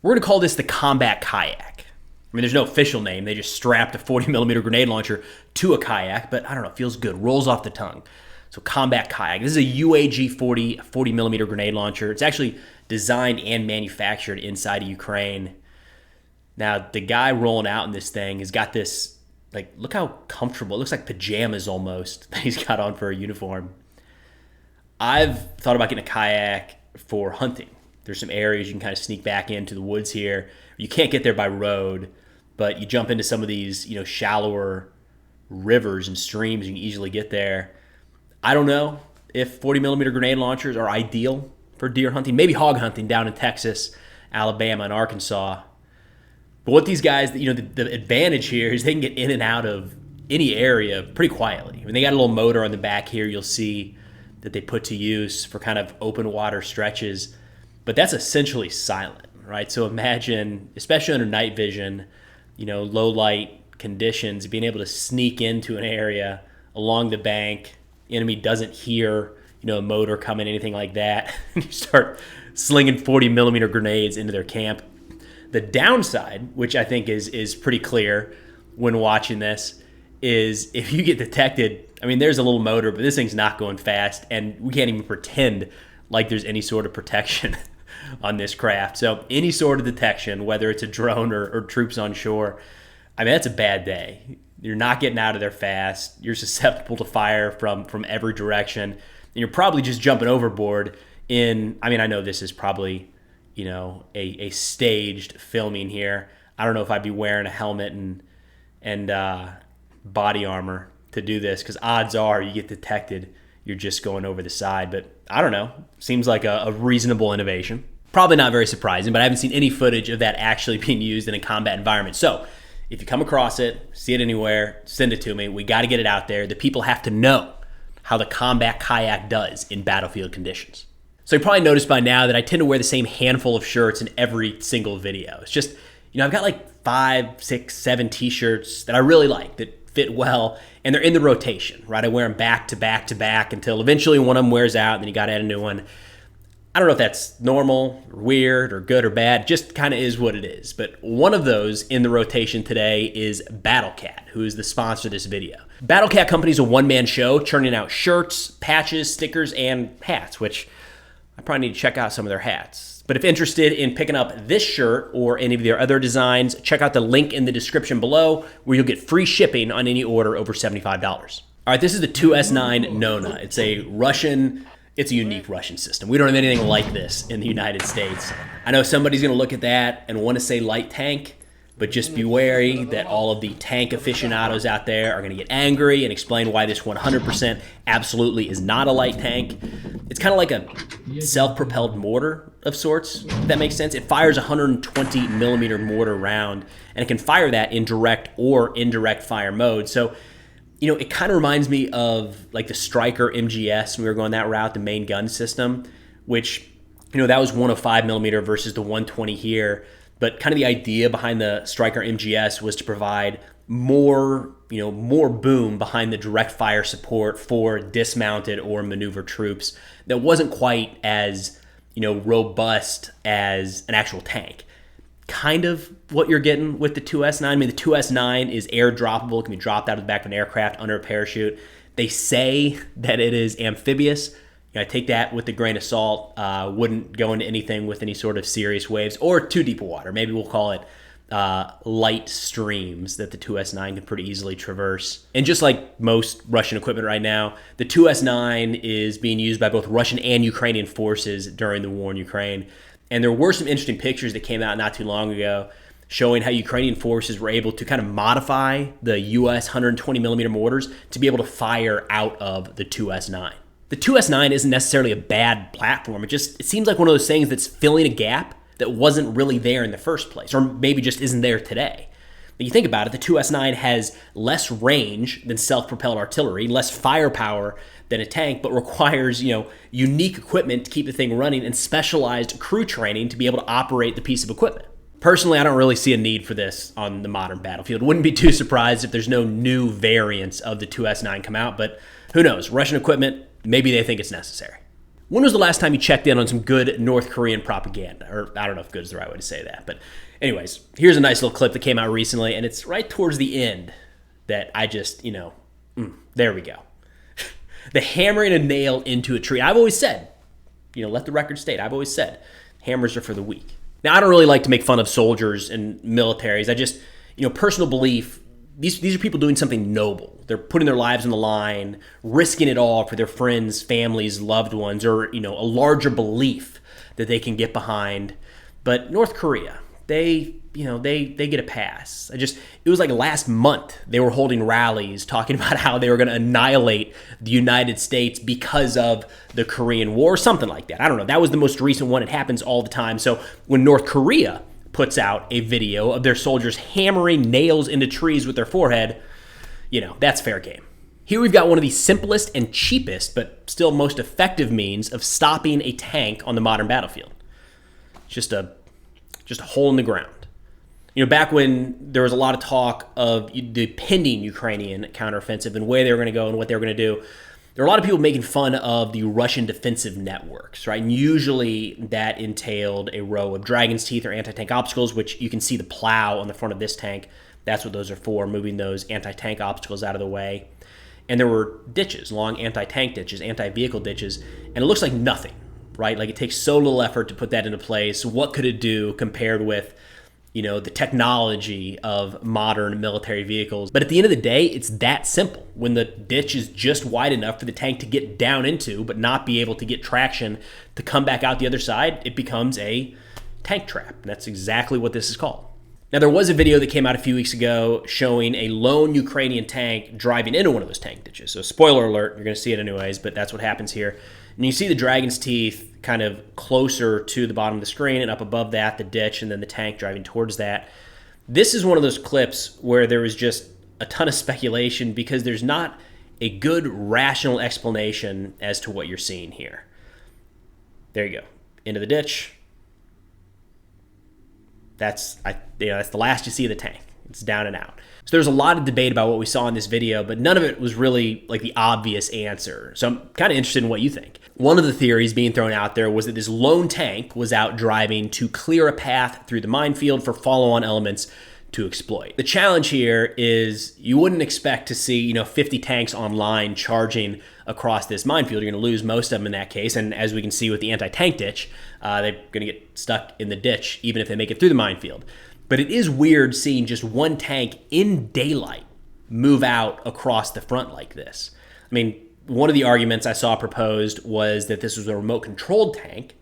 We're going to call this the combat kayak. I mean, there's no official name. They just strapped a 40 millimeter grenade launcher to a kayak, but I don't know, it feels good. Rolls off the tongue. So combat kayak. This is a UAG 40 millimeter grenade launcher. It's actually designed and manufactured inside of Ukraine. Now, the guy rolling out in this thing has got this, like, look how comfortable. It looks like pajamas almost that he's got on for a uniform. I've thought about getting a kayak for hunting. There's some areas you can kind of sneak back into the woods here. You can't get there by road, but you jump into some of these, shallower rivers and streams. You can easily get there. I don't know if 40 millimeter grenade launchers are ideal for deer hunting, maybe hog hunting down in Texas, Alabama, and Arkansas. But what these guys, the advantage here is they can get in and out of any area pretty quietly. I mean, they got a little motor on the back here you'll see that they put to use for kind of open water stretches. But that's essentially silent, right? So imagine, especially under night vision, low light conditions, being able to sneak into an area along the bank. Enemy doesn't hear, a motor coming, anything like that. You start slinging 40 millimeter grenades into their camp. The downside, which I think is pretty clear when watching this, is if you get detected, I mean, there's a little motor, but this thing's not going fast, and we can't even pretend like there's any sort of protection on this craft. So any sort of detection, whether it's a drone or troops on shore, I mean, that's a bad day. You're not getting out of there fast. You're susceptible to fire from every direction. And you're probably just jumping overboard I know this is probably, a staged filming here. I don't know if I'd be wearing a helmet and body armor to do this, because odds are you get detected, you're just going over the side. But I don't know. Seems like a reasonable innovation. Probably not very surprising, but I haven't seen any footage of that actually being used in a combat environment. So if you come across it, see it anywhere, send it to me. We got to get it out there. The people have to know how the combat kayak does in battlefield conditions. So you probably noticed by now that I tend to wear the same handful of shirts in every single video. It's just, I've got like 5, 6, 7 t-shirts that I really like, that fit well, and they're in the rotation, right? I wear them back to back to back until eventually one of them wears out, and then you got to add a new one. I don't know if that's normal or weird or good or bad. It just kind of is what it is. But one of those in the rotation today is BattleCat, who is the sponsor of this video. BattleCat Company is a one-man show churning out shirts, patches, stickers, and hats, which I probably need to check out some of their hats. But if interested in picking up this shirt or any of their other designs, check out the link in the description below, where you'll get free shipping on any order over $75. All right, this is the 2S9 Nona. It's a unique Russian system. We don't have anything like this in the United States. I know somebody's going to look at that and want to say light tank, but just be wary that all of the tank aficionados out there are going to get angry and explain why this 100% absolutely is not a light tank. It's kind of like a self-propelled mortar of sorts, if that makes sense. It fires a 120 millimeter mortar round, and it can fire that in direct or indirect fire mode. So it kind of reminds me of like the Striker MGS when we were going that route, the main gun system, which, that was 105 millimeter versus the 120 here. But kind of the idea behind the Striker MGS was to provide more boom behind the direct fire support for dismounted or maneuver troops that wasn't quite as, robust as an actual tank. Kind of what you're getting with the 2S9. I mean, the 2S9 is air droppable. It can be dropped out of the back of an aircraft under a parachute. They say that it is amphibious. I take that with a grain of salt. Wouldn't go into anything with any sort of serious waves or too deep of water. Maybe we'll call it light streams that the 2S9 can pretty easily traverse. And just like most Russian equipment right now, the 2S9 is being used by both Russian and Ukrainian forces during the war in Ukraine. And there were some interesting pictures that came out not too long ago showing how Ukrainian forces were able to kind of modify the US 120 millimeter mortars to be able to fire out of the 2S9. The 2S9 isn't necessarily a bad platform. It seems like one of those things that's filling a gap that wasn't really there in the first place, or maybe just isn't there today. But you think about it, the 2S9 has less range than self-propelled artillery, less firepower than a tank, but requires, unique equipment to keep the thing running and specialized crew training to be able to operate the piece of equipment. Personally, I don't really see a need for this on the modern battlefield. Wouldn't be too surprised if there's no new variants of the 2S9 come out, but who knows? Russian equipment, maybe they think it's necessary. When was the last time you checked in on some good North Korean propaganda? Or I don't know if good is the right way to say that. But anyways, here's a nice little clip that came out recently, and it's right towards the end that I just, there we go. The hammering a nail into a tree. I've always said, let the record state, I've always said, hammers are for the weak. Now, I don't really like to make fun of soldiers and militaries. I just, personal belief, these are people doing something noble. They're putting their lives on the line, risking it all for their friends, families, loved ones, or, a larger belief that they can get behind. But North Korea, they get a pass. It was like last month they were holding rallies talking about how they were going to annihilate the United States because of the Korean War, something like that. I don't know. That was the most recent one. It happens all the time. So when North Korea puts out a video of their soldiers hammering nails into trees with their forehead, that's fair game. Here we've got one of the simplest and cheapest, but still most effective means of stopping a tank on the modern battlefield. Just a hole in the ground. Back when there was a lot of talk of the pending Ukrainian counteroffensive and where they were going to go and what they were going to do, there were a lot of people making fun of the Russian defensive networks, right? And usually that entailed a row of dragon's teeth or anti-tank obstacles, which you can see the plow on the front of this tank. That's what those are for, moving those anti-tank obstacles out of the way. And there were ditches, long anti-tank ditches, anti-vehicle ditches, and it looks like nothing, right? Like it takes so little effort to put that into place. What could it do compared with the technology of modern military vehicles? But at the end of the day, it's that simple. When the ditch is just wide enough for the tank to get down into, but not be able to get traction to come back out the other side, it becomes a tank trap. And that's exactly what this is called. Now, there was a video that came out a few weeks ago showing a lone Ukrainian tank driving into one of those tank ditches. So spoiler alert, you're going to see it anyways, but that's what happens here. And you see the dragon's teeth kind of closer to the bottom of the screen, and up above that, the ditch, and then the tank driving towards that. This is one of those clips where there is just a ton of speculation because there's not a good rational explanation as to what you're seeing here. There you go. Into the ditch. That's the last you see of the tank. It's down and out. So there's a lot of debate about what we saw in this video, but none of it was really like the obvious answer. So I'm kind of interested in what you think. One of the theories being thrown out there was that this lone tank was out driving to clear a path through the minefield for follow-on elements to exploit. The challenge here is you wouldn't expect to see 50 tanks online charging across this minefield. You're going to lose most of them in that case, and as we can see with the anti-tank ditch, they're going to get stuck in the ditch even if they make it through the minefield. But it is weird seeing just one tank in daylight move out across the front like this. I mean, one of the arguments I saw proposed was that this was a remote-controlled tank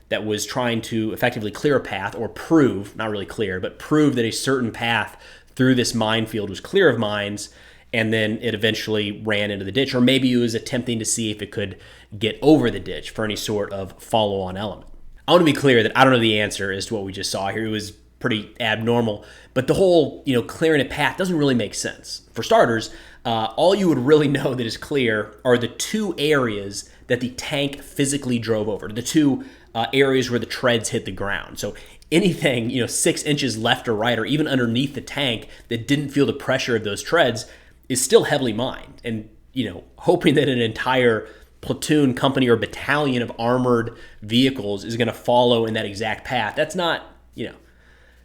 that was trying to effectively clear a path or prove, not really clear, but prove that a certain path through this minefield was clear of mines, and then it eventually ran into the ditch. Or maybe it was attempting to see if it could get over the ditch for any sort of follow-on element. I want to be clear that I don't know the answer as to what we just saw here. It was pretty abnormal, but the whole clearing a path doesn't really make sense. For starters, all you would really know that is clear are the two areas that the tank physically drove over, the two areas where the treads hit the ground. So anything 6 inches left or right or even underneath the tank that didn't feel the pressure of those treads is still heavily mined. And hoping that an entire platoon, company, or battalion of armored vehicles is going to follow in that exact path, that's not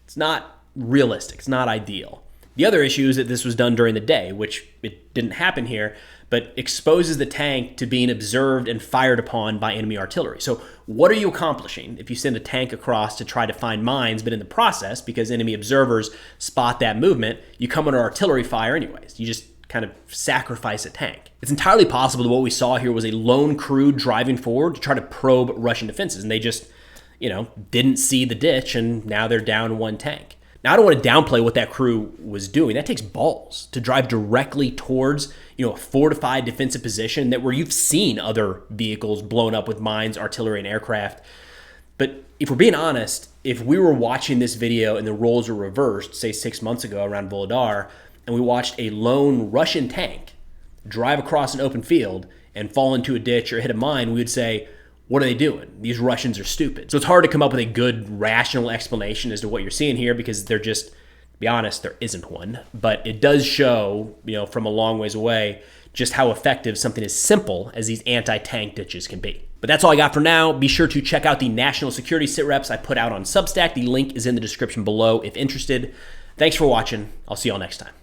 it's not realistic. It's not ideal. The other issue is that this was done during the day, which it didn't happen here, but exposes the tank to being observed and fired upon by enemy artillery. So what are you accomplishing if you send a tank across to try to find mines, but in the process, because enemy observers spot that movement, you come under artillery fire anyways? You just kind of sacrifice a tank. It's entirely possible that what we saw here was a lone crew driving forward to try to probe Russian defenses, and they just didn't see the ditch, and now they're down one tank. Now, I don't want to downplay what that crew was doing. That takes balls to drive directly towards, a fortified defensive position where you've seen other vehicles blown up with mines, artillery, and aircraft. But if we're being honest, if we were watching this video and the roles were reversed, say 6 months ago around Volodar, and we watched a lone Russian tank drive across an open field and fall into a ditch or hit a mine, we would say, what are they doing? These Russians are stupid. So it's hard to come up with a good, rational explanation as to what you're seeing here because they're just be honest, there isn't one, but it does show, from a long ways away, just how effective something as simple as these anti-tank ditches can be. But that's all I got for now. Be sure to check out the national security sit reps I put out on Substack. The link is in the description below if interested. Thanks for watching. I'll see you all next time.